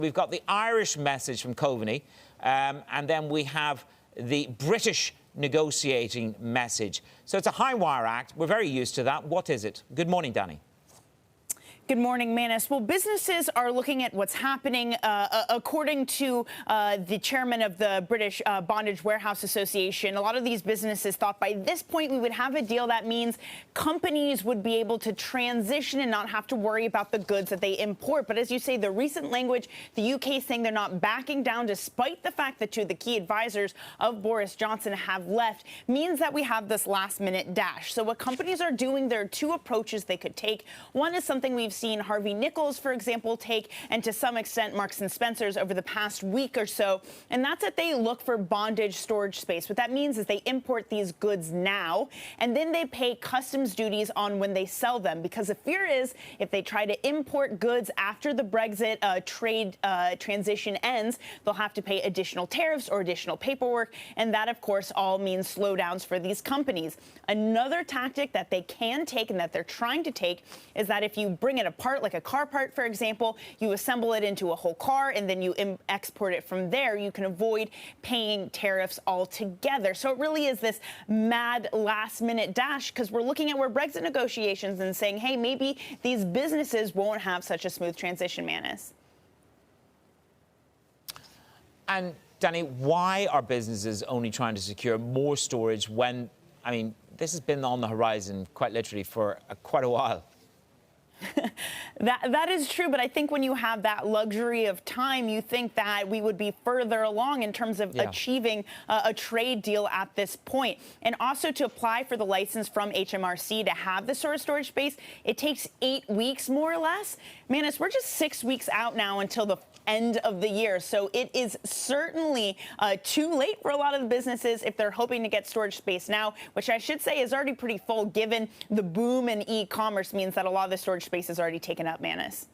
We've got the Irish message from Coveney, and then we have the British negotiating message. So it's a high-wire act. We're very used to that. What is it? Good morning, Dani. Good morning, Manus. Well, businesses are looking at what's happening. According to the chairman of the British Bondage Warehouse Association, a lot of these businesses thought by this point we would have a deal that means companies would be able to transition and not have to worry about the goods that they import. But as you say, the recent language, the UK saying they're not backing down despite the fact that two of the key advisors of Boris Johnson have left, means that we have this last-minute dash. So what companies are doing, there are two approaches they could take. One is something we've seen Harvey Nichols, for example, take, and to some extent Marks & Spencer's over the past week or so, and that's that they look for bondage storage space. What that means is they import these goods now, and then they pay customs duties on when they sell them, because the fear is if they try to import goods after the Brexit trade transition ends, they'll have to pay additional tariffs or additional paperwork, and that, of course, all means slowdowns for these companies. Another tactic that they can take and that they're trying to take is that if you bring it apart, like a car part, for example, you assemble it into a whole car and then you export it from there, you can avoid paying tariffs altogether. So it really is this mad last-minute dash, because we're looking at where Brexit negotiations and saying, hey, maybe these businesses won't have such a smooth transition, Manus. And, Dani, why are businesses only trying to secure more storage when, I mean, this has been on the horizon, quite literally, for quite a while? That is true, but I think when you have that luxury of time, you think that we would be further along in terms of achieving a trade deal at this point. And also to apply for the license from HMRC to have the sort of storage space, it takes 8 weeks, more or less. Manus, we're just 6 weeks out now until the end of the year. So it is certainly too late for a lot of the businesses if they're hoping to get storage space now, which I should say is already pretty full, given the boom in e-commerce means that a lot of the storage space is already taken up, Manus.